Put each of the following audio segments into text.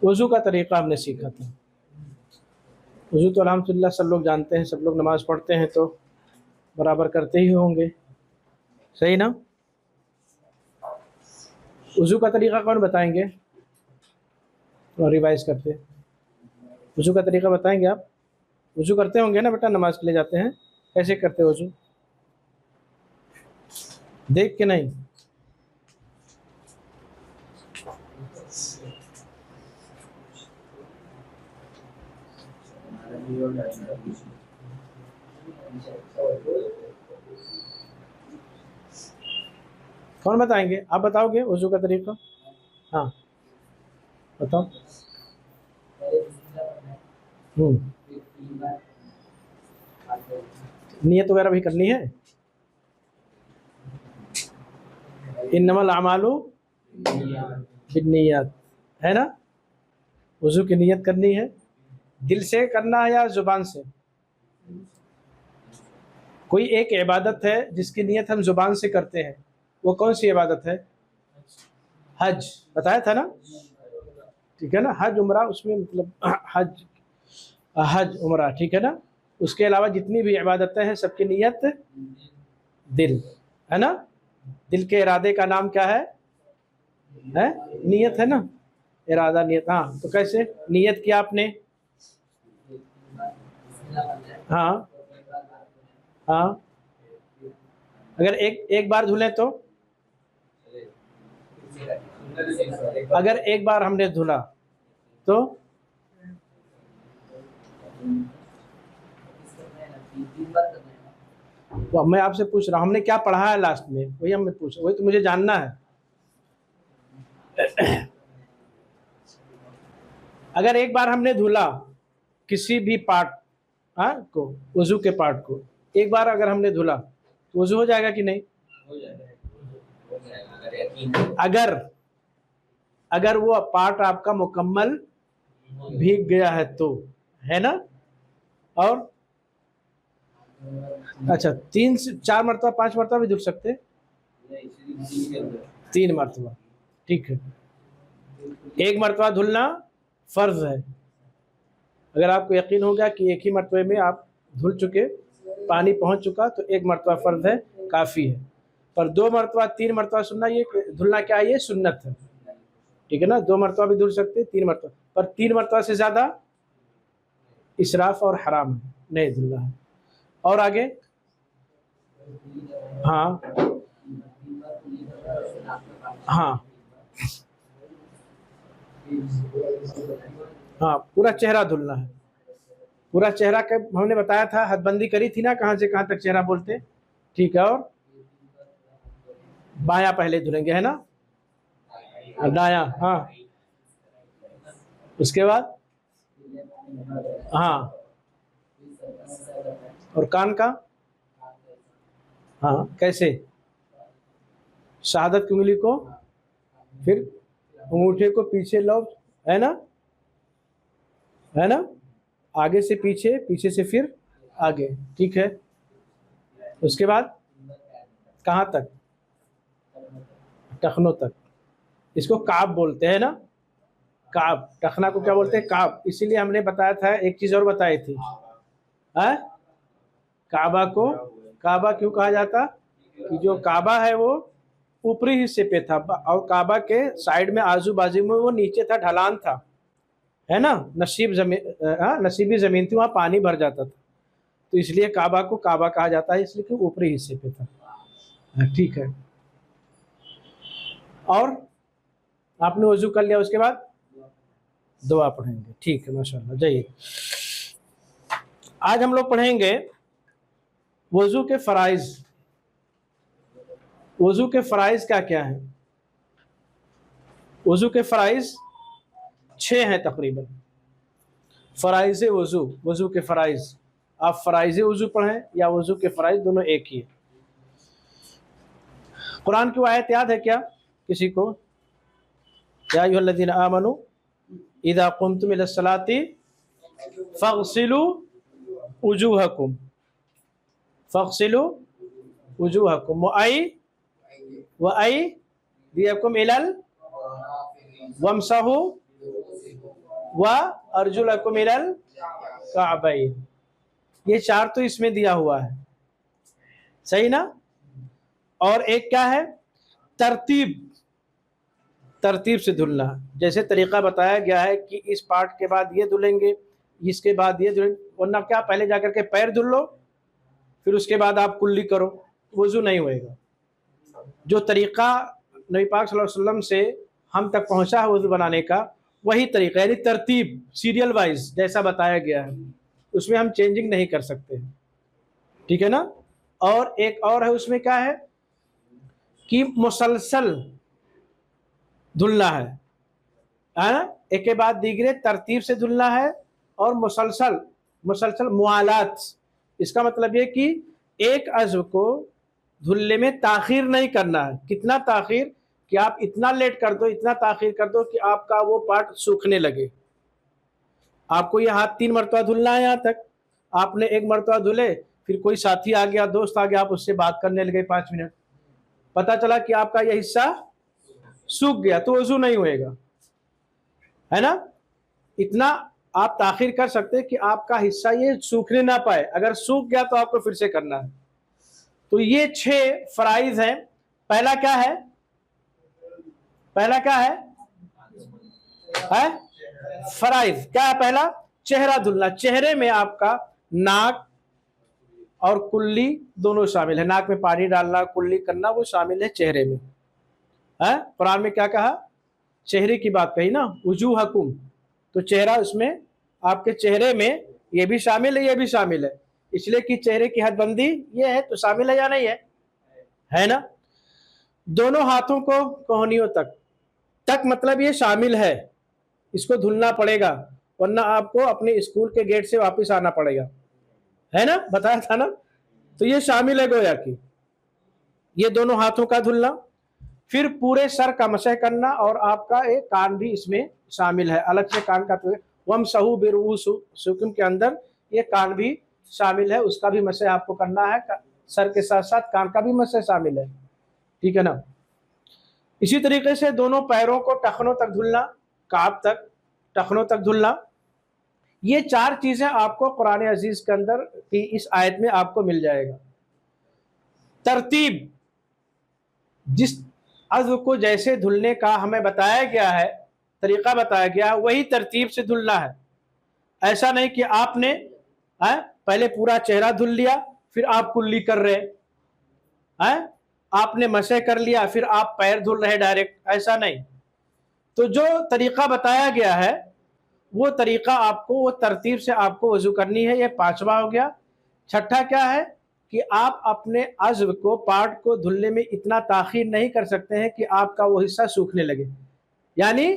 وضو کا طریقہ ہم نے سیکھا تھا. وضو تو الحمدللہ سب لوگ جانتے ہیں، سب لوگ نماز پڑھتے ہیں تو برابر کرتے ہی ہوں گے، صحیح نا؟ وضو کا طریقہ کون بتائیں گے؟ اور ریوائز کرتے، وضو کا طریقہ بتائیں گے آپ؟ وضو کرتے ہوں گے نا بیٹا، نماز کے لیے جاتے ہیں، کیسے کرتے وضو؟ دیکھ کے نہیں؟ کون بتائیں گے؟ آپ بتاؤ گے وضو کا طریقہ؟ ہاں بتاؤ. نیت وغیرہ بھی کرنی ہے؟ انما الاعمال بالنیات، ہے نا؟ وضو کی نیت کرنی ہے، دل سے کرنا ہے یا زبان سے؟ کوئی ایک عبادت ہے جس کی نیت ہم زبان سے کرتے ہیں، وہ کون سی عبادت ہے؟ حج، بتایا تھا نا؟ ٹھیک ہے نا، حج عمرہ، اس میں مطلب حج عمرہ، ٹھیک ہے نا؟ اس کے علاوہ جتنی بھی عبادتیں ہیں سب کی نیت دل، ہے نا؟ دل کے ارادے کا نام کیا ہے؟ نیت ہے نا؟ ارادہ نیت. ہاں تو کیسے نیت کیا آپ نے؟ ہاں ہاں، اگر ایک بار دھلیں تو، اگر ایک بار ہم نے دھلا تو میں آپ سے پوچھ رہا ہوں، ہم نے کیا پڑھا ہے لاسٹ میں، وہی ہم نے پوچھا، وہی تو مجھے جاننا ہے. اگر ایک بار ہم نے دھلا کسی بھی پارٹ کو، وضو کے پارٹ کو ایک بار اگر ہم نے دھلا تو وضو ہو جائے گا کہ نہیں؟ اگر وہ پارٹ آپ کا مکمل بھیگ گیا ہے تو، ہے نا؟ اور اچھا 3 سے 4 مرتبہ 5 مرتبہ بھی دھل سکتے؟ 3 مرتبہ، ٹھیک ہے. ایک مرتبہ دھلنا فرض ہے. اگر آپ کو یقین ہو گیا کہ ایک ہی مرتبہ میں آپ دھل چکے، پانی پہنچ چکا، تو ایک مرتبہ فرض ہے، کافی ہے. پر 2 مرتبہ 3 مرتبہ سننا، یہ دھلنا کیا ہے؟ یہ سنت ہے، ٹھیک ہے نا؟ 2 مرتبہ بھی دھل سکتے، 3 مرتبہ، پر 3 مرتبہ سے زیادہ اسراف اور حرام ہے، نہیں دھلنا ہے. اور آگے؟ ہاں ہاں ہاں، پورا چہرہ دھلنا ہے. پورا چہرہ کا ہم نے بتایا تھا، حد بندی کری تھی نا، کہاں سے کہاں تک چہرہ بولتے، ٹھیک ہے. اور بایاں پہلے دھلیں گے، ہے نا؟ دایاں، ہاں. اس کے بعد ہاں، اور کان کا؟ ہاں، کیسے؟ شہادت کی انگلی کو، پھر انگوٹھے کو پیچھے لو، ہے نا؟ ہے نا؟ آگے سے پیچھے، پیچھے سے پھر آگے، ٹھیک ہے. اس کے بعد کہاں تک؟ ٹخنوں تک. اس کو کعب بولتے ہیں نا؟ کعب. ٹخنا کو کیا بولتے ہیں؟ کعب. اسی لیے ہم نے بتایا تھا، ایک چیز اور بتائی تھی، کعبہ کو کعبہ کیوں کہا جاتا؟ کہ جو کعبہ ہے وہ اوپری حصے پہ تھا، اور کعبہ کے سائیڈ میں آزو بازو میں وہ نیچے تھا، ڈھلان تھا، ہے نا؟ نصیبی زمین تھی، وہاں پانی بھر جاتا تھا، تو اس لیے کعبہ کو کعبہ کہا جاتا ہے، اس لیے کہ اوپری حصے پہ تھا. ٹھیک ہے. اور آپ نے وضو کر لیا، اس کے بعد دعا پڑھیں گے، ٹھیک ہے، ماشاءاللہ. جائیے، آج ہم لوگ پڑھیں گے وضو کے فرائض. وضو کے فرائض کیا کیا ہیں؟ وضو کے فرائض 6 ہیں تقریباً. فرائض وضو، وضو کے فرائض. آپ فرائض وضو پڑھیں یا وضو کے فرائض، دونوں ایک ہی ہے. قرآن کی آیت یاد ہے کیا کسی کو؟ یا ایھا الذین آمنوا اذا قمتم الی الصلاۃ فاغسلوا وجوہکم، فاغسلوا وجوہکم وایدیکم الی وامسحوا وَأَرْجُلَكُمْ إِلَى الْكَعْبَيْنِ، یہ 4 تو اس میں دیا ہوا ہے، صحیح نا؟ اور ایک کیا ہے؟ ترتیب سے دھلنا، جیسے طریقہ بتایا گیا ہے کہ اس پارٹ کے بعد یہ دھلیں گے، اس کے بعد یہ دھلیں، ورنہ کیا پہلے جا کر کے پیر دھل لو پھر اس کے بعد آپ کلی کرو، وضو نہیں ہوئے گا۔ جو طریقہ نبی پاک صلی اللہ علیہ وسلم سے ہم تک پہنچا ہے وضو بنانے کا، وہی طریقہ، یعنی ترتیب سیریل وائز جیسا بتایا گیا ہے، اس میں ہم چینجنگ نہیں کر سکتے، ٹھیک ہے نا؟ اور ایک اور ہے، اس میں کیا ہے کہ مسلسل دھلنا ہے، ایک کے بعد دیگرے ترتیب سے دھلنا ہے، اور مسلسل موالات، اس کا مطلب یہ کہ ایک عضو کو دھلنے میں تاخیر نہیں کرنا ہے۔ کتنا تاخیر؟ کہ آپ اتنا لیٹ کر دو، اتنا تاخیر کر دو کہ آپ کا وہ پارٹ سوکھنے لگے۔ آپ کو یہ ہاتھ 3 مرتبہ دھلنا ہے، یہاں تک آپ نے 1 مرتبہ دھلے، پھر کوئی ساتھی آ گیا، دوست آ گیا، آپ اس سے بات کرنے لگے 5 منٹ، پتہ چلا کہ آپ کا یہ حصہ سوکھ گیا، تو وضو نہیں ہوئے گا، ہے نا؟ اتنا آپ تاخیر کر سکتے کہ آپ کا حصہ یہ سوکھنے نہ پائے، اگر سوکھ گیا تو آپ کو پھر سے کرنا ہے۔ تو یہ 6 فرائض ہیں۔ پہلا کیا ہے؟ فرائض کیا ہے؟ پہلا چہرہ دھلنا، چہرے میں آپ کا ناک اور کلی دونوں شامل ہے، ناک میں پانی ڈالنا، کلی کرنا، وہ شامل ہے چہرے میں۔ قرآن میں کیا کہا؟ چہرے کی بات کہی نا، وجوہکم، تو چہرہ اس میں آپ کے چہرے میں یہ بھی شامل ہے، یہ بھی شامل ہے، اس لیے کہ چہرے کی حد بندی یہ ہے، تو شامل ہے یا نہیں ہے نا؟ دونوں ہاتھوں کو کوہنیوں تک مطلب یہ شامل ہے، اس کو دھلنا پڑے گا، ورنہ آپ کو اپنے اسکول کے گیٹ سے واپس آنا پڑے گا، ہے نا؟ بتایا تھا نا؟ تو یہ شامل ہے گویا کہ یہ دونوں ہاتھوں کا دھلنا، پھر پورے سر کا مسح کرنا، اور آپ کا ایک کان بھی اس میں شامل ہے، الگ سے کان کا وَامْسَحُوا بِرُؤُوسِکُم کے اندر یہ کان بھی شامل ہے، اس کا بھی مسح آپ کو کرنا ہے، سر کے ساتھ ساتھ کان کا بھی مسح شامل ہے، ٹھیک ہے نا؟ اسی طریقے سے دونوں پیروں کو ٹخنوں تک دھلنا، کعب تک، ٹخنوں تک دھلنا، یہ 4 چیزیں آپ کو قرآن عزیز کے اندر کی اس آیت میں آپ کو مل جائے گا۔ ترتیب، جس عضو کو جیسے دھلنے کا ہمیں بتایا گیا ہے، طریقہ بتایا گیا ہے، وہی ترتیب سے دھلنا ہے۔ ایسا نہیں کہ آپ نے پہلے پورا چہرہ دھل لیا پھر آپ کلی کر رہے، آپ نے مسح کر لیا پھر آپ پیر دھل رہے ڈائریکٹ، ایسا نہیں۔ تو جو طریقہ بتایا گیا ہے وہ طریقہ آپ کو، وہ ترتیب سے آپ کو وضو کرنی ہے، یہ 5واں ہو گیا۔ چھٹا کیا ہے کہ آپ اپنے عضو کو، پارٹ کو دھلنے میں اتنا تاخیر نہیں کر سکتے ہیں کہ آپ کا وہ حصہ سوکھنے لگے، یعنی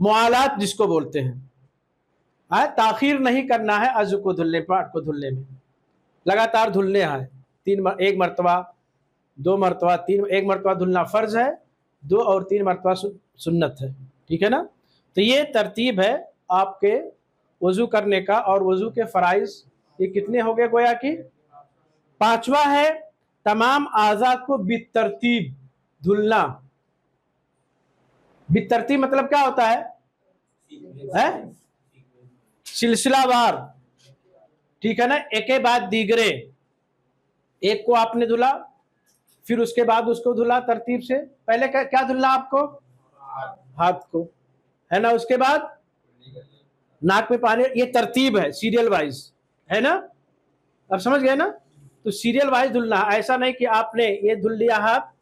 موالات جس کو بولتے ہیں، تاخیر نہیں کرنا ہے عضو کو دھلنے، پارٹ کو دھلنے میں، لگاتار دھلنے ہیں، 1 مرتبہ 2 مرتبہ 3، 1 مرتبہ دھلنا فرض ہے، 2 اور 3 مرتبہ سنت ہے، ٹھیک ہے نا؟ تو یہ ترتیب ہے آپ کے وضو کرنے کا، اور وضو کے فرائض یہ کتنے ہو گئے گویا کہ 5واں ہے تمام اعضاء کو بالترتیب دھلنا۔ بالترتیب مطلب کیا ہوتا ہے؟ سلسلہ وار، ٹھیک ہے نا؟ ایک کے بعد دیگرے، ایک کو آپ نے دھلا پھر اس کے بعد اس کو دھلا ترتیب سے، پہلے کیا دھلنا آپ کو؟ ہاتھ کو، ہے نا؟ اس کے بعد ناک میں پانی، یہ ترتیب ہے سیریل وائز، ہے نا؟ اب سمجھ گئے نا؟ تو سیریل وائز دھلنا، ایسا نہیں کہ آپ نے یہ دھل لیا ہاتھ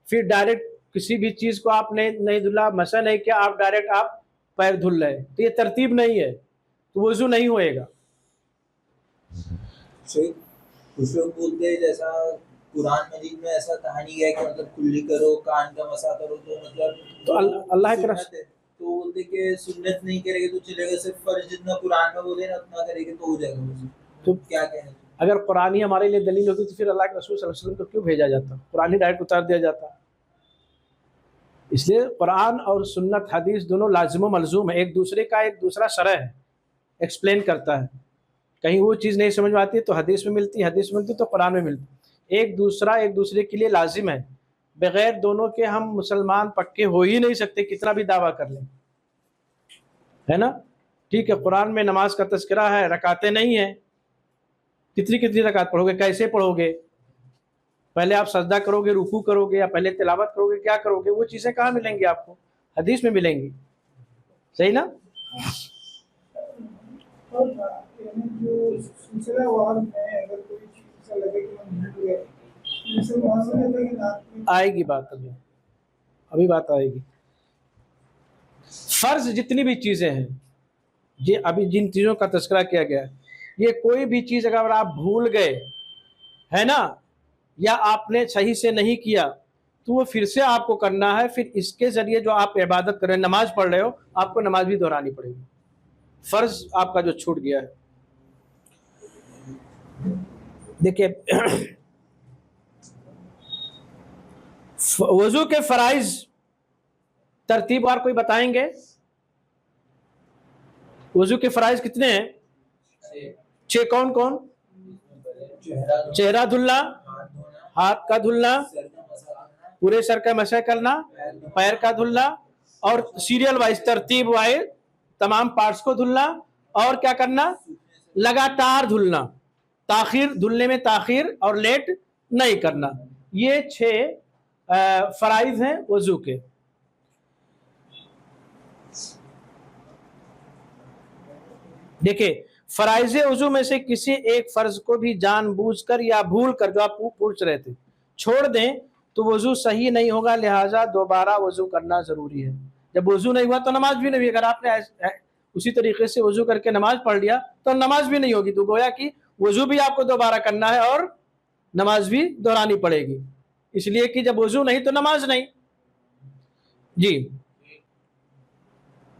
پھر ڈائریکٹ کسی بھی چیز کو آپ نے نہیں دھلا، مسح نہیں کیا، آپ ڈائریکٹ آپ پیر دھل رہے، تو یہ ترتیب نہیں ہے، تو وضو نہیں ہوئے گا۔ کچھ لوگ بولتے ہیں جیسا قرآن مجید میں ایسا کہا نہیں گیا کہ مطلب کلی کرو، کان کا مسح کرو، تو مطلب تو اللہ کی طرف تو بولتے کہ سنت نہیں کرے گے تو چلے گا، صرف فرض جتنا قرآن میں بولے نا اتنا کرے گے تو ہو جائے گا۔ تو کیا کہنا؟ اگر قرآن ہی ہمارے لیے دلیل ہوتی تو پھر اللہ کے رسول صلی اللہ علیہ وسلم کو کیوں بھیجا جاتا؟ قرآن ہی ڈائریکٹ اتار دیا جاتا۔ اس لیے قرآن اور سنت، حدیث دونوں لازم و ملزوم ہے، ایک دوسرے کا ایک دوسرا شرح ہے، ایکسپلین کرتا ہے۔ کہیں وہ چیز نہیں سمجھ میں آتی تو حدیث میں ملتی، حدیث میں ملتی تو قرآن میں ملتی، ایک دوسرے کے لیے لازم ہے۔ बगैर दोनों के हम मुसलमान पक्के हो ही नहीं सकते, कितना भी दावा कर लें, है ना। ठीक है, कुरान में नमाज का तज़किरा है, रकातें नहीं है, कितनी कितनी रकात पढ़ोगे, कैसे पढ़ोगे, पहले आप सजदा करोगे, रुकू करोगे, या पहले तिलावत करोगे, क्या करोगे, वो चीज़ें कहाँ मिलेंगी आपको, हदीस में मिलेंगी, सही ना। और जो सिलसिलावार में अगर कोई चीज ऐसा लगे कि हम भूल गए, जैसे वहाँ से रहता है कि रात में आएगी बात, अभी बात आएगी। फर्ज जितनी भी चीज़ें हैं, ये अभी जिन चीज़ों का तज़किरा किया गया है, ये कोई भी चीज़ अगर आप भूल गए, है ना, या आपने सही से नहीं किया, तो वो फिर से आपको करना है, फिर इसके ज़रिए जो आप इबादत कर रहे हैं, नमाज पढ़ रहे हो, आपको नमाज भी दोहरानी पड़ेगी, फ़र्ज आपका जो छूट गया है। देखिए वज़ू के फ़राइज़ तरतीबवार कोई बताएंगे, वज़ू के फ़राइज़ कितने हैं? 6। कौन कौन? चेहरा धुलना, हाथ का धुलना, पूरे सर का मसह करना, पैर का धुलना, और सीरियल वाइज तरतीब वाइज तमाम पार्ट्स को धुलना, और क्या करना? लगातार धुलना, ताखिर, धुलने में ताखिर और लेट नहीं करना। ये 6 फ़राइज़ हैं वज़ू के। देखिए फ़राइज़ वज़ू में से किसी एक फ़र्ज को भी जानबूझकर या भूलकर, जो आप पूछ रहे थे, छोड़ दें तो वज़ू सही नहीं होगा, लिहाजा दोबारा वज़ू करना ज़रूरी है। जब वज़ू नहीं हुआ तो नमाज भी नहीं हुई। अगर आपने उसी तरीके से वज़ू करके नमाज पढ़ लिया तो नमाज भी नहीं होगी, तो गोया कि वज़ू भी आपको दोबारा करना है और नमाज भी दोहरानी पड़ेगी, इसलिए कि जब वज़ू नहीं तो नमाज नहीं। जी,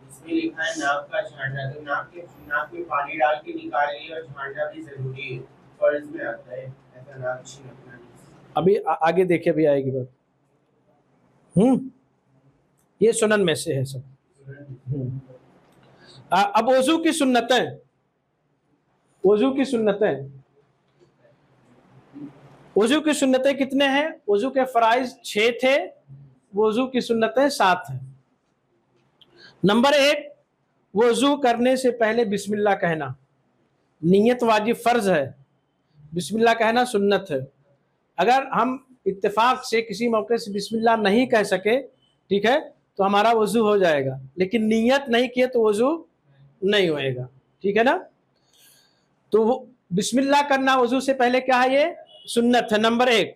इसमें लिखा है नाक का छांटना, तो नाक में पानी डाल के निकालिए, और छांटना भी जरूरी है, फर्ज में आता है, ऐसा नाक छिड़कना नहीं। अभी आगे देखिए, अभी आएगी बात। ये सुनन में से है सब। अब वज़ू की सुन्नतें, वज़ू की सुन्नतें, वज़ू की सुन्नतें कितने हैं? वज़ू के फ़राइज़ 6 थे, वज़ू की सुन्नतें 7 हैं। नंबर 1, वज़ू करने से पहले बिस्मिल्लाह कहना, नियत वाजिब फ़र्ज है, बिस्मिल्लाह कहना सुन्नत है। अगर हम इत्तेफाक से किसी मौके से बिस्मिल्लाह नहीं कह सके, ठीक है, तो हमारा वज़ू हो जाएगा, लेकिन नियत नहीं किए तो वज़ू नहीं होएगा, ठीक है ना। तो बिस्मिल्लाह करना वज़ू से पहले क्या है? ये सुन्नत है, नंबर 1।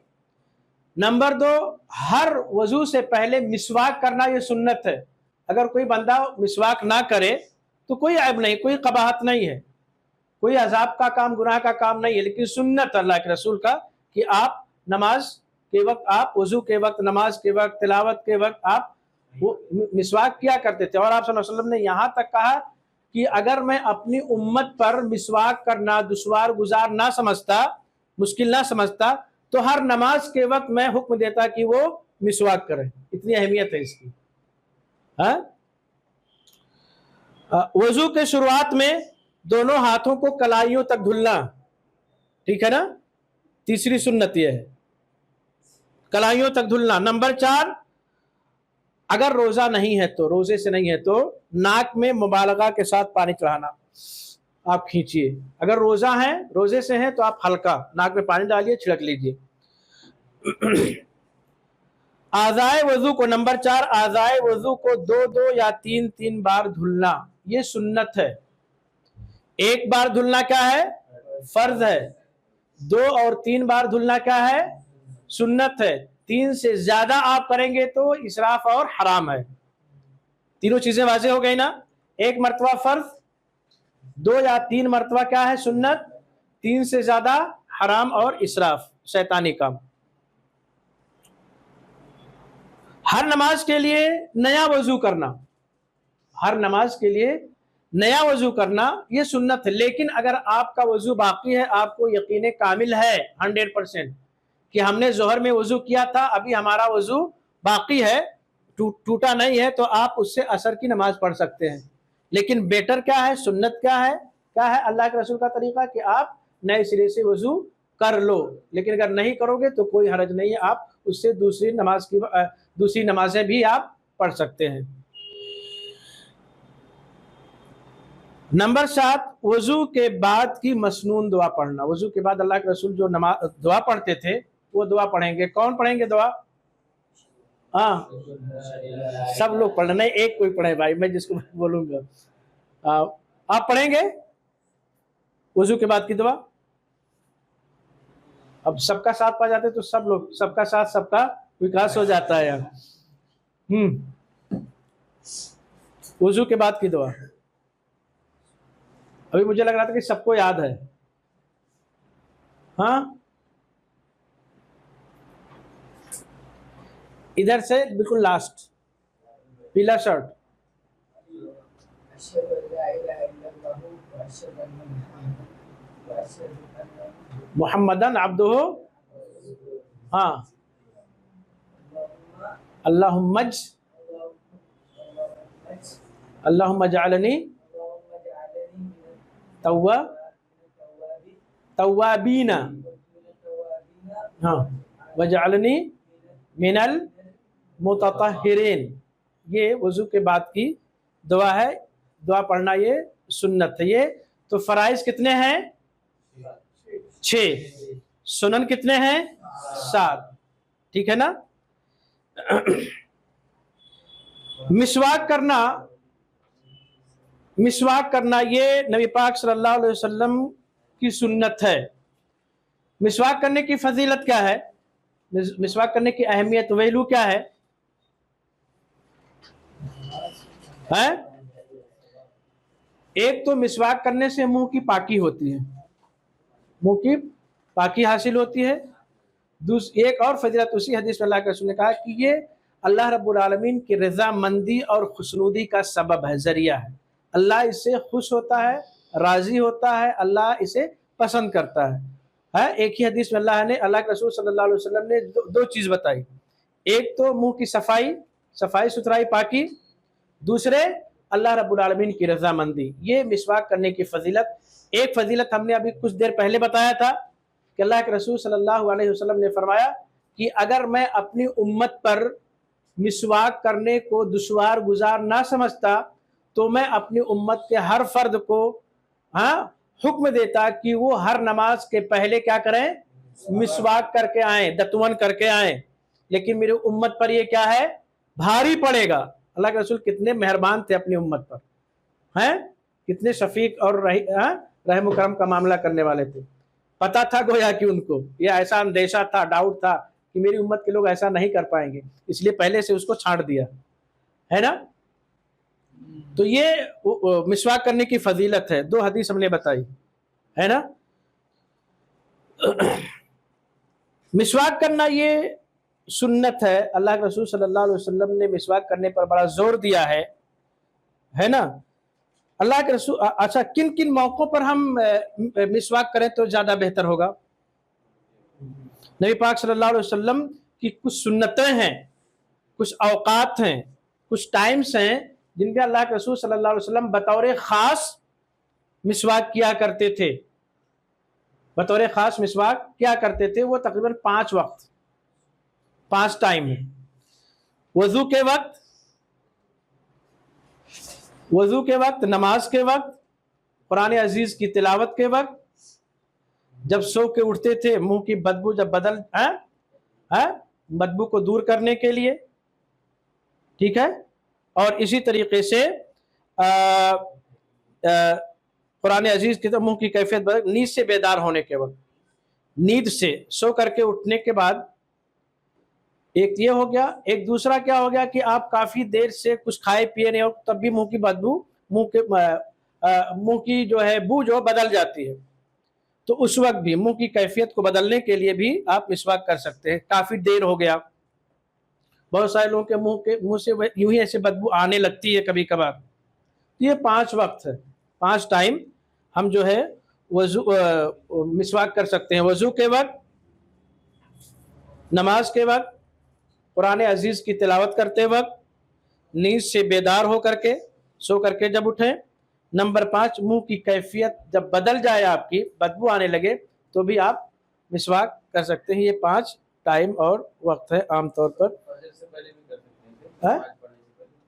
नंबर 2, हर वज़ू से पहले मिसवाक करना, ये सुन्नत है। अगर कोई बंदा मिसवाक ना करे तो कोई ऐब नहीं, कोई कबाहत नहीं है, कोई अजाब का काम, गुनाह का काम नहीं है, लेकिन सुन्नत अल्लाह के रसूल का कि आप नमाज के वक्त, आप वज़ू के वक्त, नमाज के वक्त, तिलावत के वक्त आप वो मिसवाक किया करते थे। और आप सल्लल्लाहु अलैहि वसल्लम ने यहाँ तक कहा कि अगर मैं अपनी उम्मत पर मिसवाक करना दुश्वार गुजार ना समझता, मुश्किल ना समझता, तो हर नमाज के वक्त मैं हुक्म देता कि वो मिसवाक करें। इतनी अहमियत है इसकी। वज़ू के शुरुआत में दोनों हाथों को कलाइयों तक धुलना, ठीक है ना, तीसरी सुन्नत यह है, कलाइयों तक धुलना। नंबर 4, अगर रोजा नहीं है तो, रोजे से नहीं है तो, नाक में मुबालगा के साथ पानी चढ़ाना, आप खींचिए। अगर रोजा है, रोजे से है तो आप हल्का नाक में पानी डालिए, छिड़क लीजिए। आज़ाए वज़ू को, नंबर 4, आज़ाए वज़ू को 2-2 या 3-3 बार धुलना, ये सुन्नत है। एक बार धुलना क्या है? फर्ज है। 2 और 3 बार धुलना क्या है? सुन्नत है। 3 से ज्यादा आप करेंगे तो इसराफ और हराम है। तीनों चीजें वाज़ेह हो गई ना। 1 मरतबा फर्ज, 2 या 3 मरतबा क्या है? सुन्नत, 3 से ज्यादा हराम और इसराफ, शैतानी काम। हर नमाज के लिए नया वजू करना, हर नमाज के लिए नया वजू करना ये सुन्नत है। लेकिन अगर आपका वजू बाकी है, आपको यकीन कामिल है 100% कि हमने जोहर में वजू किया था, अभी हमारा वजू बाकी है, टूटा नहीं है, तो आप उससे असर की नमाज पढ़ सकते हैं। लेकिन बेटर क्या है, सुन्नत क्या है, अल्लाह के रसूल का तरीका कि आप नए सिरे से वजू कर लो। लेकिन अगर नहीं करोगे तो कोई हरज नहीं है, आप उससे दूसरी नमाजें भी आप पढ़ सकते हैं। नंबर 7, वजू के बाद की मसनून दुआ पढ़ना। वजू के बाद अल्लाह के रसूल जो दुआ पढ़ते थे वो दुआ पढ़ेंगे। कौन पढ़ेंगे दुआ? हाँ, सब लोग पढ़ना, नहीं एक कोई पढ़े भाई, मैं जिसको बोलूंगा। आप पढ़ेंगे वजू के बाद की दुआ? अब सबका साथ पा जाते तो सब लोग, सबका साथ सबका विकास हो जाता है यार। वजू के बाद की दुआ अभी मुझे लग रहा था कि सबको याद है। हाँ, इधर से बिल्कुल लास्ट, पीला शर्ट। मुहम्मदन अब्दुहु, हाँ, अल्लाहुम्मा जअलनी तव्वाबीना, हाँ, वजअलनी मिनल मुतत्तहिरीन। ये वजू के बाद की दुआ है। दुआ पढ़ना ये सुन्नत है। ये तो फराइज कितने हैं? 6। सुनन कितने हैं? 7। ठीक है ना? मिसवाक करना ये नबी पाक सल्लल्लाहु अलैहि वसल्लम की सुन्नत है। मिसवाक करने की फजीलत क्या है? मिसवाक करने की अहमियत, वैल्यू क्या है? एक तो मिसवाक करने से मुंह की पाकी होती है, मुंह की पाकी हासिल होती है। एक और फजीलत उसी हदीस में अल्लाह के रसूल ने कहा कि ये अल्लाह रब्बुल आलमीन की रज़ामंदी और खुशनुदी का सबब है, जरिया है। अल्लाह इससे खुश होता है, राजी होता है, अल्लाह इसे पसंद करता है। एक ही हदीस में अल्लाह के रसूल सल्लल्लाहु अलैहि वसल्लम ने दो चीज़ बताई। एक तो मुंह की सफाई सुथराई पाकी, दूसरे अल्लाह रब्बुल आलमीन की रज़ामंदी। ये मिसवाक करने की फजीलत। एक फजीलत हमने अभी कुछ देर पहले बताया था कि अल्लाह के रसूल सल्लल्लाहु अलैहि वसल्लम ने फरमाया कि अगर मैं अपनी उम्मत पर मिसवाक करने को दुश्वार गुजार ना समझता तो मैं अपनी उम्मत के हर फर्द को हुक्म देता कि वो हर नमाज के पहले क्या करें? मिसवाक करके आए, दतवन करके आए। लेकिन मेरी उम्मत पर ये क्या है? भारी पड़ेगा। अल्लाह के रसूल कितने मेहरबान थे अपनी उम्मत पर, हैं? कितने शफीक और रहम करम का मामला करने वाले थे। पता था गोया कि उनको ये ऐसा अंदेशा था, डाउट था कि मेरी उम्मत के लोग ऐसा नहीं कर पाएंगे, इसलिए पहले से उसको छांट दिया, है ना? तो ये मिसवाक करने की फजीलत है। 2 हदीस हमने बताई, है ना? मिसवाक करना ये सुन्नत है। अल्लाह के रसूल सल्लल्लाहु अलैहि वसल्लम ने मिसवाक करने पर बड़ा जोर दिया है ना? अल्लाह के रसूल, अच्छा, किन किन मौक़ों पर हम मिसवाक करें तो ज़्यादा बेहतर होगा? नबी पाक सल्लल्लाहु अलैहि वसल्लम की कुछ सुन्नतें हैं, कुछ औकात हैं, कुछ टाइम्स हैं जिनके अल्लाह के रसूल सल्लल्लाहु अलैहि वसल्लम बतौर ख़ास मिसवाक किया करते थे। बतौर ख़ास मिसवाक क्या करते थे? वो तकरीबन 5 वक्त, 5 टाइम है। वज़ू के वक्त, नमाज के वक्त, कुरान अजीज की तिलावत के वक्त, जब सो के उठते थे, मुंह की बदबू जब बदबू को दूर करने के लिए, ठीक है? और इसी तरीके से कुरान अजीज की तो मुंह की कैफियत बदल, नींद से बेदार होने के वक्त, नींद से सो करके उठने के बाद, एक ये हो गया। एक दूसरा क्या हो गया कि आप काफी देर से कुछ खाए पिए नहीं हो, तब भी मुंह की बदबू, मुंह की जो है बू जो बदल जाती है, तो उस वक्त भी मुंह की कैफियत को बदलने के लिए भी आप मिसवाक कर सकते हैं। काफी देर हो गया, बहुत सारे लोगों के मुंह से यूं ही ऐसे बदबू आने लगती है कभी कभार। ये 5 वक्त है, 5 टाइम हम जो है वजू मिसवाक कर सकते हैं। वजू के वक्त, नमाज के वक्त, कुरान अजीज की तिलावत करते वक्त, नींद से बेदार हो करके, सो करके जब उठें। नंबर 5, मुंह की कैफियत जब बदल जाए, आपकी बदबू आने लगे, तो भी आप मिसवाक कर सकते हैं। ये 5 टाइम और वक्त है आम तौर पर। फजर से पहले भी कर सकते हैं, हैं? नमाज पढ़ने से पहले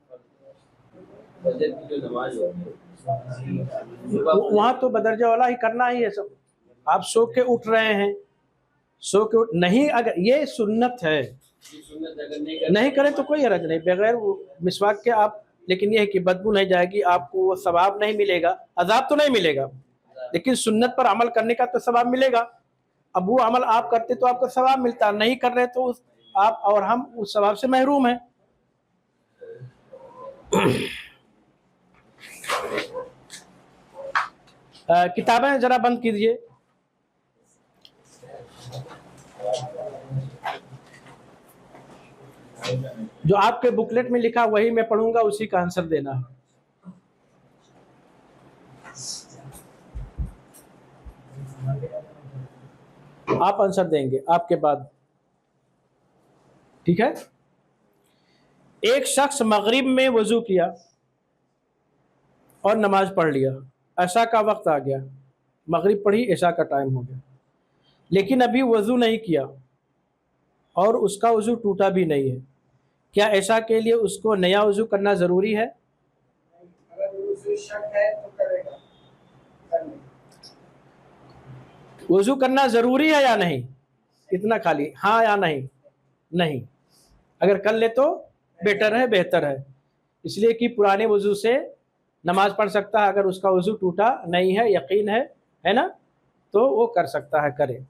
फजर की जो नमाज होती है वहाँ तो बदरजा वाला ही करना ही है सब। आप सो के उठ रहे हैं, सो के नहीं, अगर ये सुन्नत है, सुन्नत अगर नहीं करें तो कोई हरज नहीं, बगैर मिसवाक के आप, लेकिन ये है कि बदबू नहीं जाएगी, आपको वो सवाब नहीं मिलेगा, अजाब तो नहीं मिलेगा, लेकिन सुन्नत पर अमल करने का तो सवाब मिलेगा। अब वो अमल आप करते तो आपको सवाब मिलता, नहीं कर रहे तो आप और हम उस सवाब से महरूम हैं। किताबें जरा बंद कीजिए। जो आपके बुकलेट में लिखा वही मैं पढ़ूंगा, उसी का आंसर देना है। आप आंसर देंगे आपके बाद, ठीक है। एक शख्स मगरिब में वजू किया और नमाज पढ़ लिया, ऐशा का वक्त आ गया, मगरिब पढ़ी, ऐशा का टाइम हो गया, लेकिन अभी वजू नहीं किया और उसका वजू टूटा भी नहीं है, क्या ऐशा के लिए उसको नया वजू करना ज़रूरी है? अगर उसे शक है तो करेगा, वजू करना ज़रूरी है या नहीं, इतना खाली हाँ या नहीं? नहीं, अगर कर ले तो बेटर है, बेहतर है, इसलिए कि पुराने वजू से नमाज पढ़ सकता है, अगर उसका वजू टूटा नहीं है, यकीन है ना, तो वो कर सकता है, करे।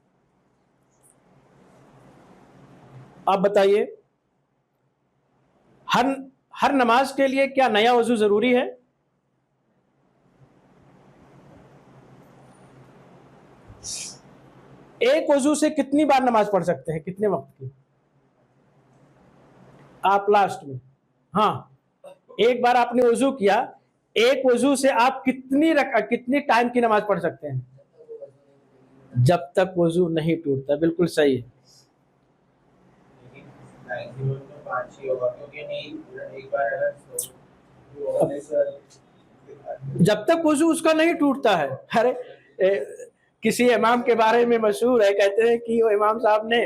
आप बताइए, हर नमाज के लिए क्या नया वजू ज़रूरी है? एक वजू से कितनी बार नमाज पढ़ सकते हैं, कितने वक्त की? आप लास्ट में, हाँ, एक बार आपने वजू किया, एक वजू से आप कितनी टाइम की नमाज पढ़ सकते हैं? जब तक वजू नहीं टूटता। बिल्कुल सही है। जब तक वजू उसका नहीं टूटता है। अरे किसी इमाम के बारे में मशहूर है, कहते हैं कि वो इमाम साहब ने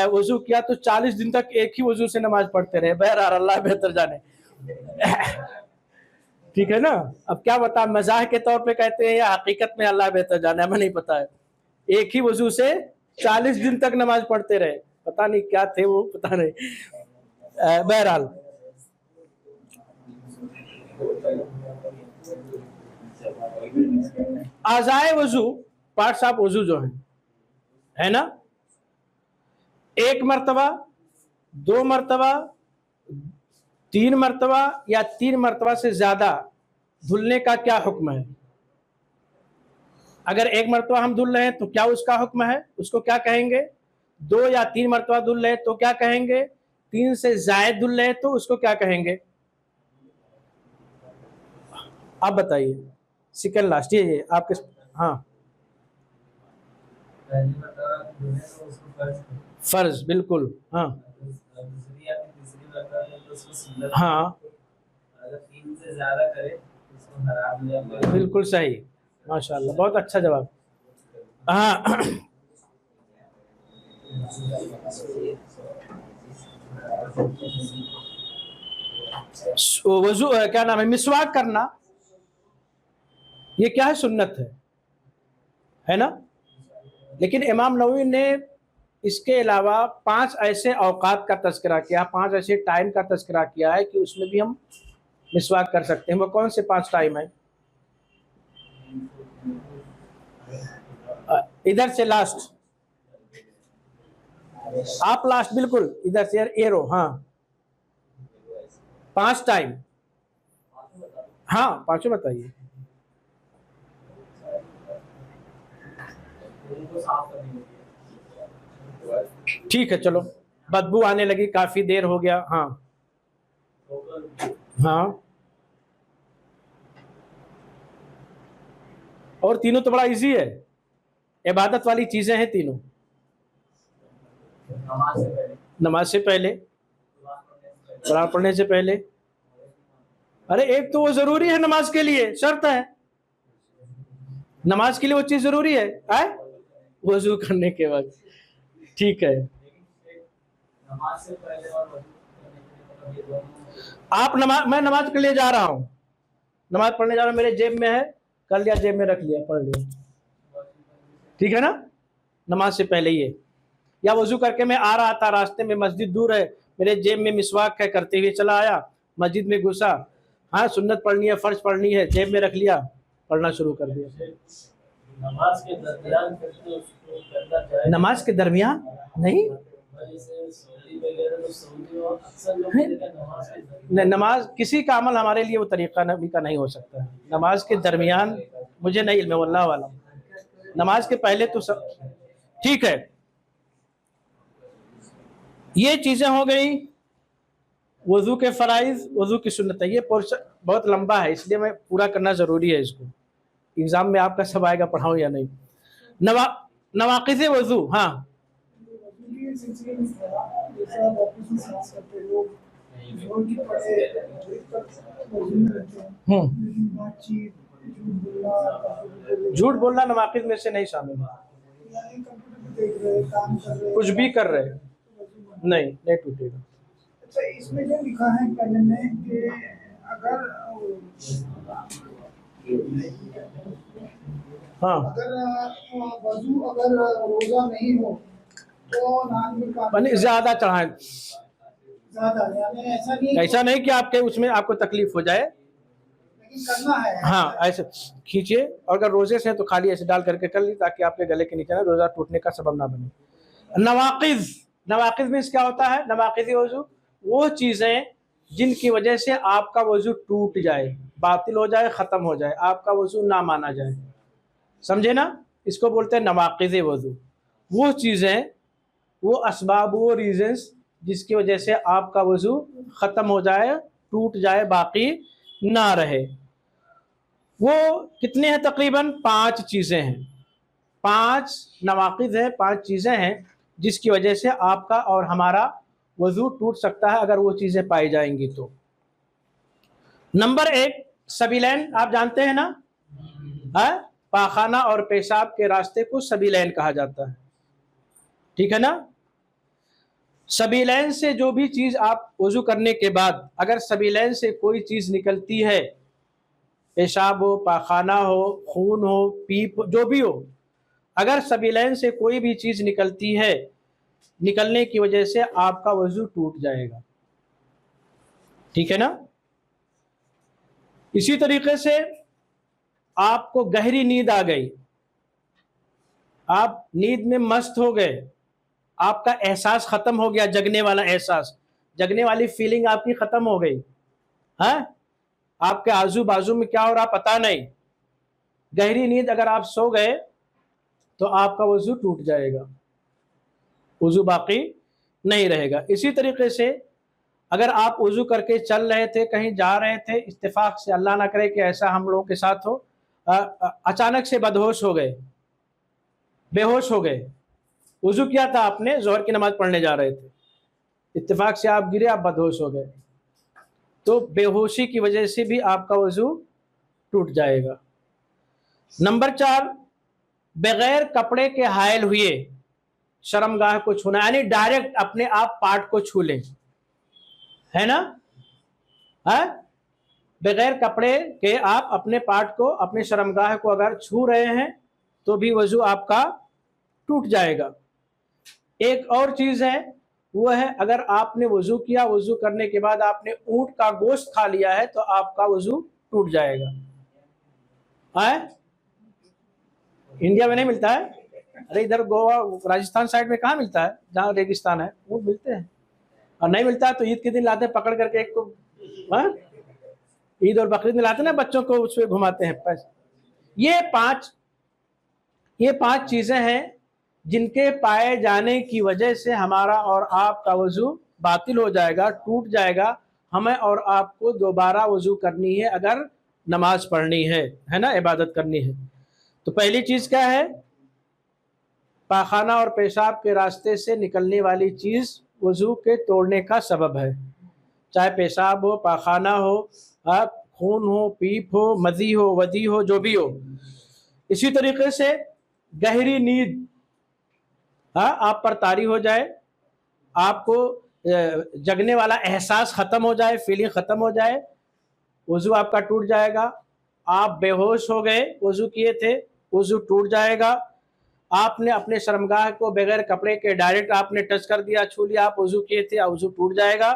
वजू किया तो 40 दिन तक एक ही वजू से नमाज पढ़ते रहे। बहरहाल अल्लाह बेहतर जाने। ठीक है ना। अब क्या बता, मजाक के तौर पे कहते हैं या हकीकत में अल्लाह बेहतर जाने, हमें नहीं पता है। एक ही वजू से 40 दिन तक नमाज पढ़ते रहे, पता नहीं क्या थे वो, पता नहीं। बहरहाल आज़ाए वजू, पार्ट्स ऑफ वजू जो है ना, एक मरतबा, 2 मरतबा, 3 मरतबा या 3 मरतबा से ज्यादा धुलने का क्या हुक्म है? अगर 1 मरतबा हम धुल रहे हैं तो क्या उसका हुक्म है, उसको क्या कहेंगे? 2 या 3 मरतबा धुल रहे हैं तो क्या कहेंगे? 3 से ज्यादा धुल रहे हैं तो उसको क्या कहेंगे? आप बताइए। सेकंड लास्ट ये आपके, हाँ, फर्ज, बिल्कुल, हाँ हाँ, बिल्कुल सही, माशाल्लाह, बहुत अच्छा जवाब। हाँ वजू क्या नाम है, मिसवाक करना, ये क्या है? सुन्नत है ना। लेकिन इमाम नववी ने इसके अलावा 5 ऐसे औकात का तज़किरा किया, 5 ऐसे टाइम का तज़किरा किया है कि उसमें भी हम मिसवाक कर सकते हैं। वो कौन से 5 टाइम है? इधर से लास्ट, आप लास्ट, बिल्कुल इधर से एरो, हाँ, 5 टाइम, हाँ, 5 बताइए। ठीक है, चलो, बदबू आने लगी, काफी देर हो गया। हाँ हाँ, और तीनों तो बड़ा इजी है, इबादत वाली चीजें हैं तीनों। नमाज से पहले, कुरान पढ़ने से पहले। अरे एक तो वो जरूरी है, नमाज के लिए शर्त है, नमाज के लिए वो चीज जरूरी है, वजू करने के बाद। ठीक है, नमाज से पहले और वजू करने के लिए मतलब ये दोनों आप मैं नमाज के लिए जा रहा हूँ, नमाज पढ़ने जा रहा हूँ, मेरे जेब में है, कर लिया, जेब में रख लिया, पढ़ लिया, ठीक है ना, नमाज से पहले ही है। या वजू करके मैं आ रहा था, रास्ते में मस्जिद दूर है, मेरे जेब में मिसवाक है, करते हुए चला आया, मस्जिद में घुसा, हाँ सुन्नत पढ़नी है, फर्ज पढ़नी है, जेब में रख लिया, पढ़ना शुरू कर दिया। नमाज के दरमियान फिर तो उसको करना चाहिए। नमाज के दरमियान नहीं, जैसे सऊदी वगैरह तो सऊदी और अक्सर लोग नमाज के दरमियान नमाज किसी का अमल हमारे लिए वो तरीका नबी का नहीं हो सकता है। नमाज के दरमियान मुझे नहीं इल्म, वल्लाह वाला, नमाज के पहले तो सब ठीक है। ये चीजें हो गई वजू के फराइज, वजू की सुन्नत। ये पोर्शन बहुत लंबा है, इसलिए मैं पूरा करना जरूरी है इसको, एग्जाम में आपका सब आएगा, पढ़ाऊं या नहीं। नवाक़िज़ वजू, हाँ के सिलसिले में था, जैसे आप ऑफिस में सांस करते हैं, लोग जोर की पड़े वजू में रहते हैं, लेकिन बातचीत, झूठ बोलना नवाक़िज़ में से नहीं शामिल है। यानी कंप्यूटर पे देख रहे हैं, काम कर रहे हैं, कुछ भी कर रहे हैं, नहीं टूटेगा। अच्छा, इसमें जो लिखा है पहले में कि अगर हाँ, वजू अगर रोजा नहीं हो तो नाक में यानी ज्यादा चढ़ाएं, ज्यादा, यानी ऐसा नहीं है ऐसा नहीं कि आपके उसमें आपको तकलीफ हो जाए, लेकिन करना है। हाँ ऐसे खींचिए, और अगर रोजे से हैं तो खाली ऐसे डाल करके कर ली, ताकि आपके गले के नीचे ना रोजा टूटने का सबब ना बने। नवाक़िज़ में क्या होता है? नवाक़िज़ वजू वो चीजें जिनकी वजह से आपका वजू टूट जाए, बातिल हो जाए, खत्म हो जाए, आपका वजू ना माना जाए, समझे ना, इसको बोलते हैं नवाक़िज़ वजू। वो चीजें, वो असबाब, वो रीजंस जिसकी वजह से आपका वजू ख़त्म हो जाए, टूट जाए, बाकी ना रहे। वो कितने हैं? तकरीबन 5 चीज़ें हैं, 5 नवाक़िज़ हैं, 5 चीज़ें हैं जिसकी वजह से आपका और हमारा वजू टूट सकता है अगर वो चीज़ें पाई जाएंगी तो। नंबर 1 सबीलैन, आप जानते हैं ना, है पाखाना और पेशाब के रास्ते को सबीलैन कहा जाता है, ठीक है ना। सबीलैन से जो भी चीज़ आप वजू करने के बाद अगर सबीलैन से कोई चीज़ निकलती है, पेशाब हो, पाखाना हो, खून हो, पीप, जो भी हो, अगर सबीलैन से कोई भी चीज़ निकलती है, निकलने की वजह से आपका वजू टूट जाएगा, ठीक है ना। इसी तरीके से आपको गहरी नींद आ गई, आप नींद में मस्त हो गए, आपका एहसास खत्म हो गया, जगने वाला एहसास, जगने वाली फीलिंग आपकी खत्म हो गई, है आपके आजू बाजू में क्या हो रहा पता नहीं, गहरी नींद अगर आप सो गए तो आपका वजू टूट जाएगा, वजू बाकी नहीं रहेगा। इसी तरीके से अगर आप वजू करके चल रहे थे, कहीं जा रहे थे, इत्तेफाक से, अल्लाह ना करे कि ऐसा हम लोगों के साथ हो, अचानक से बदहोश हो गए, बेहोश हो गए, वजू किया था आपने, ज़ोहर की नमाज पढ़ने जा रहे थे, इत्तेफाक से आप गिरे, आप बदहोश हो गए, तो बेहोशी की वजह से भी आपका वजू टूट जाएगा। नंबर 4 बगैर कपड़े के हायल हुए शर्मगाह को छूना, यानी डायरेक्ट अपने आप पार्ट को छू लें, है ना, है बगैर कपड़े के आप अपने पार्ट को, अपने शर्मगाह को अगर छू रहे हैं तो भी वजू आपका टूट जाएगा। एक और चीज़ है, वो है अगर आपने वजू किया, वजू करने के बाद आपने ऊंट का गोश्त खा लिया है तो आपका वजू टूट जाएगा। है इंडिया में नहीं मिलता है, अरे इधर गोवा राजस्थान साइड में कहाँ मिलता है, जहाँ रेगिस्तान है ऊंट मिलते हैं, और नहीं मिलता है तो ईद के दिन लाते हैं पकड़ करके एक को, हाँ ईद और बकरीद में लाते ना बच्चों को, उसमें घुमाते हैं पैसे। ये पांच चीजें हैं जिनके पाए जाने की वजह से हमारा और आपका वजू बातिल हो जाएगा, टूट जाएगा। हमें और आपको दोबारा वजू करनी है अगर नमाज पढ़नी है ना, इबादत करनी है। तो पहली चीज क्या है? पाखाना और पेशाब के रास्ते से निकलने वाली चीज वजू के तोड़ने का सबब है, चाहे पेशाब हो, पाखाना हो, खून हो, पीप हो, मदी हो, वदी हो, जो भी हो। इसी तरीके से गहरी नींद आप पर तारी हो जाए, آپ کو جگنے والا احساس ختم ہو جائے، فیلنگ ختم ہو جائے، وضو آپ کا ٹوٹ جائے گا. آپ بے ہوش ہو گئے، وضو کیے تھے، وضو ٹوٹ جائے گا. آپ نے اپنے شرمگاہ کو بغیر کپڑے کے ڈائریکٹ آپ نے ٹچ کر دیا، چھو لیا، آپ وضو کیے تھے، وضو ٹوٹ جائے گا.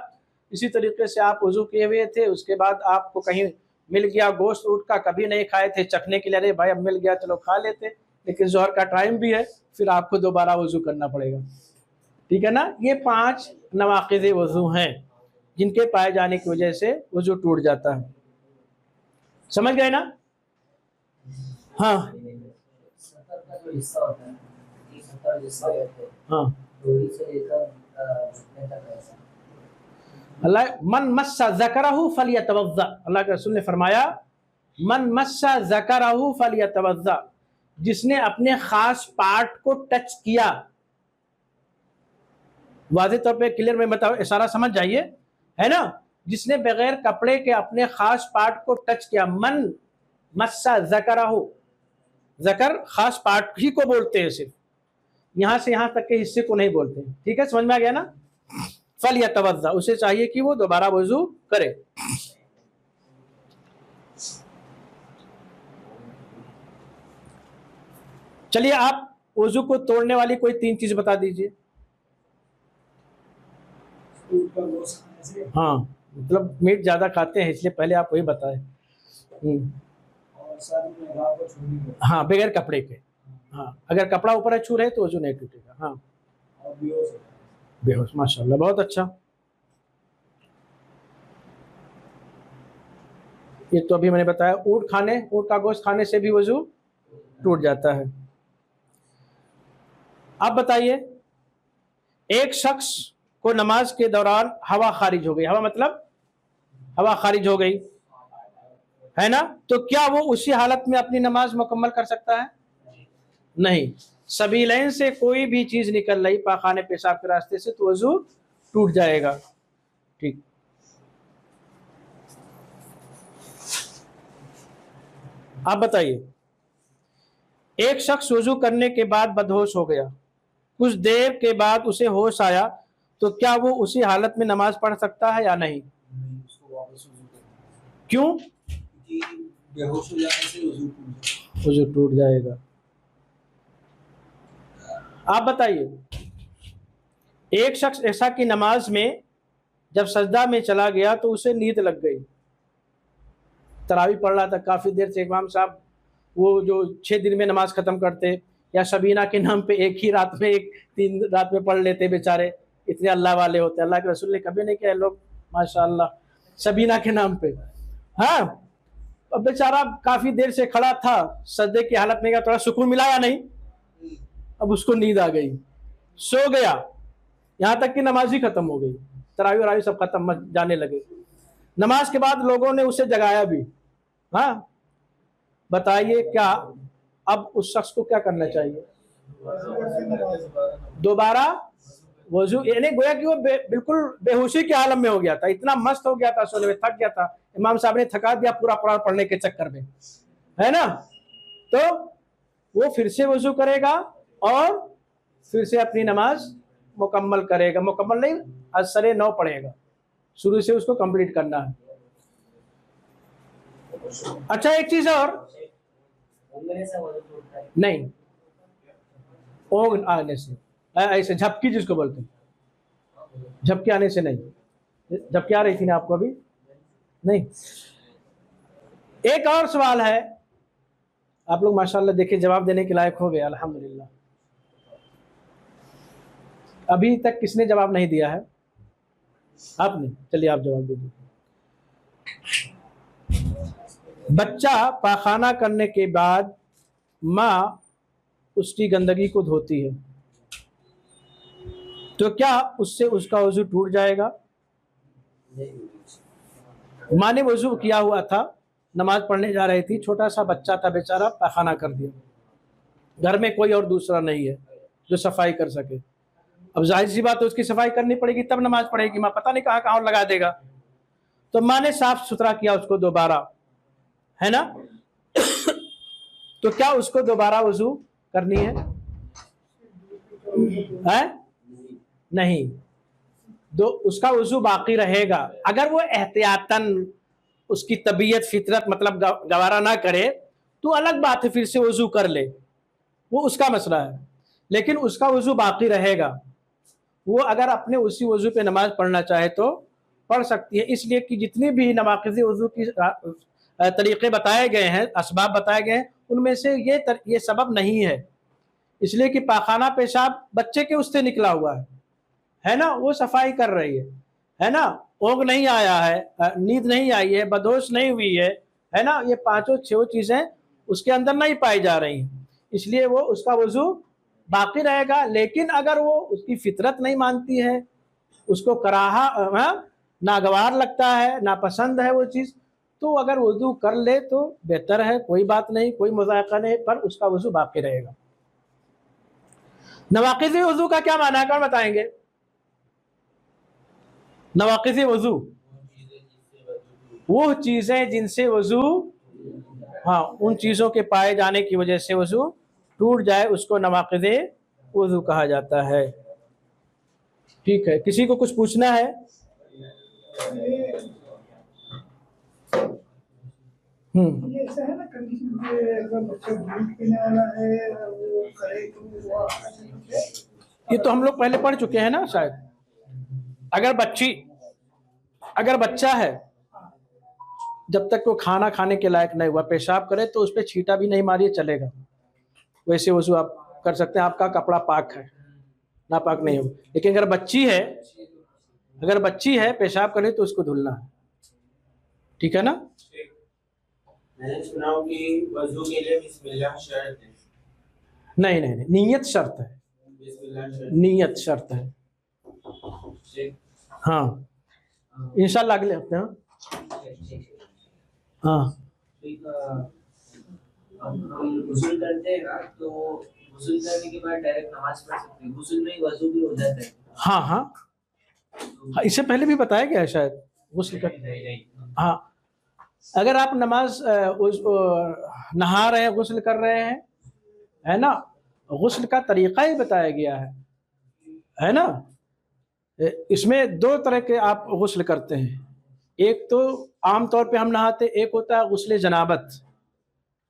اسی طریقے سے آپ وضو کیے ہوئے تھے، اس کے بعد آپ کو کہیں مل گیا گوشت اونٹ کا، کبھی نہیں کھائے تھے، چکھنے کے لیے ارے بھائی اب مل گیا چلو کھا لیتے، لیکن ظہر کا ٹائم بھی ہے، پھر آپ کو دوبارہ وضو کرنا پڑے گا. ٹھیک ہے نا. یہ 5 نواقض وضو ہیں جن کے پائے جانے کی وجہ سے وضو ٹوٹ جاتا ہے. سمجھ گئے نا؟ ہاں سفر کا جو حصہ ہوتا ہے، یہ سفر جس سے ہوتے ہیں ہاں. ڈوری سے لے کر گھٹنے تک ایسا. اللہ من مس ذکرہ فلیتوضا، اللہ کے رسول نے فرمایا من مس ذکرہ فلیتوضا، جس نے اپنے خاص پارٹ کو ٹچ کیا. واضح طور پہ کلیئر میں بتاؤ، اشارہ سمجھ جائیے، ہے نا. جس نے بغیر کپڑے کے اپنے خاص پارٹ کو ٹچ کیا، من مس ذکرہ، ذکر خاص پارٹ ہی کو بولتے ہیں، صرف یہاں سے یہاں تک کے حصے کو نہیں بولتے. ٹھیک ہے، سمجھ میں آ گیا نا. فلیتوضا، اسے چاہیے کہ وہ دوبارہ وضو کرے. چلیے آپ وضو کو توڑنے والی کوئی 3 چیز بتا دیجئے. اونٹ کا گوشت کھانے سے، ہاں مطلب میٹ زیادہ کھاتے ہیں اس لیے پہلے آپ وہی بتائیں. اور شادی میں گھاؤ کو چھوڑنے کو، ہاں بغیر کپڑے کے. ہاں اگر کپڑا اوپر ہے چھو رہے تو وضو نہیں ٹوٹے گا. ہاں اور بھی ہو سکتا ہے. بے ہوش، ماشاء اللہ بہت اچھا. یہ تو ابھی میں نے بتایا. اونٹ کا گوشت کھانے سے بھی وضو ٹوٹ جاتا ہے. آپ بتائیے، ایک شخص کو نماز کے دوران ہوا خارج ہو گئی، ہوا مطلب ہوا خارج ہو گئی ہے نا، تو کیا وہ اسی حالت میں اپنی نماز مکمل کر سکتا ہے؟ نہیں. سبیلین سے کوئی بھی چیز نکل رہی پاخانے پیشاب کے راستے سے تو وضو ٹوٹ جائے گا. ٹھیک. آپ بتائیے، ایک شخص وضو کرنے کے بعد بدہوش ہو گیا، کچھ دیر کے بعد اسے ہوش آیا، تو کیا وہ اسی حالت میں نماز پڑھ سکتا ہے یا نہیں؟ اس کو واپس وضو کرنا، کیوں؟ کیونکہ بے ہوش ہو جانے سے وضو ٹوٹ جاتا ہے. وضو ٹوٹ جائے گا. آپ بتائیے، ایک شخص ایسا کہ نماز میں جب سجدہ میں چلا گیا تو اسے نیند لگ گئی، تراویح پڑھ رہا تھا کافی دیر سے، امام صاحب وہ جو 6 دن میں نماز ختم کرتے یا شبینہ کے نام پہ ایک ہی رات میں 3 رات میں پڑھ لیتے، بیچارے اتنے اللہ والے ہوتے. اللہ کے رسول نے کبھی نہیں کیا لوگ ماشاءاللہ شبینہ کے نام پہ. ہاں اب بیچارہ کافی دیر سے کھڑا تھا، سجدے کی حالت میں گیا، تھوڑا سکون ملا یا نہیں؟ اب اس کو نیند آ گئی، سو گیا، یہاں تک کہ نماز ہی ختم ہو گئی، تراویح وراویح سب ختم جانے لگے. نماز کے بعد لوگوں نے اسے جگایا بھی. ہاں بتائیے کیا اب اس شخص کو کیا کرنا چاہیے؟ دوبارہ وضو، یعنی گویا کہ وہ بالکل بے ہوشی کے عالم میں ہو گیا تھا، اتنا مست ہو گیا تھا، سونے میں تھک گیا تھا، امام صاحب نے تھکا دیا پورا قرآن پڑھنے کے چکر میں، ہے نا. تو وہ پھر سے وضو کرے گا اور پھر سے اپنی نماز مکمل کرے گا. مکمل نہیں، اثر 9 پڑھے گا، شروع سے اس کو کمپلیٹ کرنا ہے. اچھا ایک چیز اور، نہیں اونگ آنے سے، ایسے جھپکی جس کو بولتے ہیں، جھپکی آنے سے نہیں. جھپکی آ رہی تھی نا آپ کو ابھی؟ نہیں. ایک اور سوال ہے، آپ لوگ ماشاءاللہ دیکھیں جواب دینے کے لائق ہو گئے الحمدللہ. ابھی تک کس نے جواب نہیں دیا ہے؟ آپ نے. چلیے آپ جواب دے دیجیے. بچہ پاخانہ کرنے کے بعد ماں اس کی گندگی کو دھوتی ہے، تو کیا اس سے اس کا وضو ٹوٹ جائے گا؟ ماں نے وضو کیا ہوا تھا، نماز پڑھنے جا رہی تھی، چھوٹا سا بچہ تھا بیچارہ، پاخانہ کر دیا، گھر میں کوئی اور دوسرا نہیں ہے جو صفائی کر سکے. اب ظاہر سی بات ہے اس کی صفائی کرنی پڑے گی تب نماز پڑھے گی، ماں پتہ نہیں کہاں اور لگا دے گا. تو ماں نے صاف ستھرا کیا اس کو دوبارہ، ہے نا. تو کیا اس کو دوبارہ وضو کرنی ہے؟ نہیں. तो उसका वजू बाकी रहेगा। अगर वो एहतियातन उसकी तबीयत फितरत मतलब गवारा ना करे तो अलग बात है, फिर से वजू कर ले, वो उसका मसला है, लेकिन उसका वजू बाकी रहेगा। वो अगर अपने उसी वजू पे नमाज पढ़ना चाहे तो पढ़ सकती है। इसलिए कि जितनी भी नवाक़िज़ वजू की तरीक़े बताए गए हैं, असबाब बताए गए हैं, उनमें से ये सबब नहीं है। इसलिए कि पाखाना पेशाब बच्चे के उससे निकला हुआ है ना, वो सफाई कर रही है ना, ऊँघ नहीं आया है, नींद नहीं आई है, बदहोश नहीं हुई है ना, ये पांचों छह चीज़ें उसके अंदर नहीं पाई जा रही हैं, इसलिए वो उसका वजू बाकी रहेगा। लेकिन अगर वो उसकी फितरत नहीं मानती है, उसको कराहा नागवार लगता है, नापसंद है वो चीज़, तो अगर वजू कर ले तो बेहतर है, कोई बात नहीं, कोई मज़ाक़ा नहीं, पर उसका वजू बाकी रहेगा। नवाक़िज़ वजू का क्या माना है, कौन बताएंगे? नवाक़िज़ वजू वो चीज़ें जिनसे वजू, हाँ, उन चीज़ों के पाए जाने की वजह से वजू टूट जाए, उसको नवाक़िज़ वजू कहा जाता है। ठीक है, किसी को कुछ पूछना है? ये ऐसा है ना कंडीशन के, अगर बच्चा दूध पीने वाला है वो करे तो वो ये तो हम लोग पहले पढ़ चुके हैं ना शायद। अगर बच्चा है, जब तक वो खाना खाने के लायक नहीं हुआ, पेशाब करे तो उस पर छींटा भी नहीं मारिए चलेगा, वैसे वजू आप कर सकते हैं, आपका कपड़ा पाक है, नापाक नहीं हो। लेकिन अगर बच्ची है पेशाब करे तो उसको धुलना है, ठीक है ना। मैंने सुना हो कि वजू के लिए बिस्मिल्लाह शर्त है। नहीं, नीयत शर्त है, बिस्मिल्लाह शर्त। नीयत शर्त है। हाँ, इंशाल्लाह अगले हफ्ते। हाँ, हम गुस्ल करते हैं ना, तो गुस्ल करने के बाद डायरेक्ट नमाज पढ़ सकते हैं, गुस्ल में ही वजू भी हो जाता है। हाँ, इससे पहले भी बताया गया है शायद गुस्ल का। हाँ, अगर आप नहा रहे हैं, गुस्ल कर रहे हैं, है ना, गुस्ल का तरीक़ा ही बताया गया है ना। इसमें दो तरह के आप गुस्ल करते हैं, एक तो आम तौर पे हम नहाते, एक होता है गुस्ल जनाबत,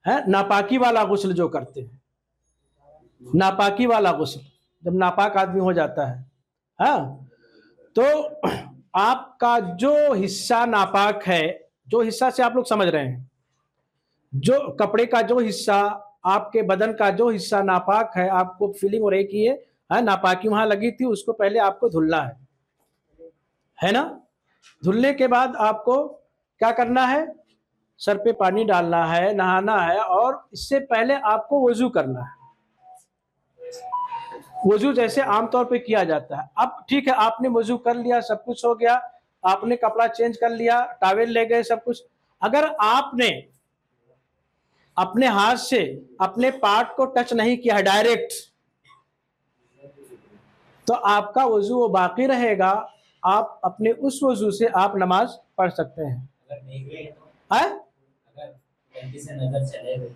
है नापाकी वाला गुस्ल जो करते हैं, नापाकी वाला गुस्ल, जब नापाक आदमी हो जाता है। हाँ, तो आपका जो हिस्सा नापाक है, जो हिस्सा से आप लोग समझ रहे हैं, जो कपड़े का जो हिस्सा, आपके बदन का जो हिस्सा नापाक है, आपको फीलिंग हो रही कि ये नापाकी वहां लगी थी, उसको पहले आपको धुलना है ना। धुलने के बाद आपको क्या करना है, सर पे पानी डालना है, नहाना है, और इससे पहले आपको वजू करना है, वजू जैसे आमतौर पे किया जाता है। अब ठीक है, आपने वजू कर लिया, सब कुछ हो गया, आपने कपड़ा चेंज कर लिया, टॉवेल ले गए, सब कुछ। अगर आपने अपने हाथ से अपने पार्ट को टच नहीं किया डायरेक्ट, तो आपका वजू वो बाकी रहेगा, आप अपने उस वजू से आप नमाज पढ़ सकते हैं।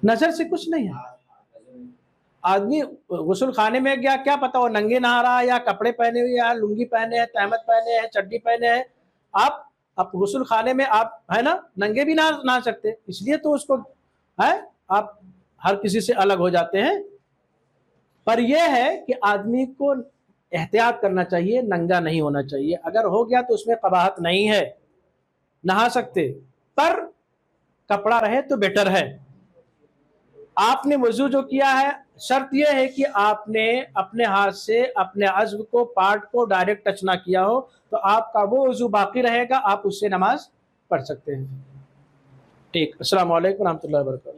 नजर से कुछ नहीं है, आदमी गुस्ल खाने में गया, क्या पता वो नंगे नहा रहा है या कपड़े पहने हुए, या लुंगी पहने हैं, तहमत पहने हैं, चड्डी पहने हैं। आप गुस्ल खाने में आप है ना नंगे भी नहा सकते, इसलिए तो उसको है आप हर किसी से अलग हो जाते हैं। पर यह है कि आदमी को एहतियात करना चाहिए, नंगा नहीं होना चाहिए। अगर हो गया तो उसमें कबाहत नहीं है, नहा सकते, पर कपड़ा रहे तो बेटर है। आपने वजू जो किया है, शर्त यह है कि आपने अपने हाथ से अपने अज़्व को, पार्ट को डायरेक्ट टच ना किया हो, तो आपका वो वजू बाकी रहेगा, आप उससे नमाज पढ़ सकते हैं। ठीक, अस्सलाम वालेकुम रहमतुल्लाहि व बरकातहू।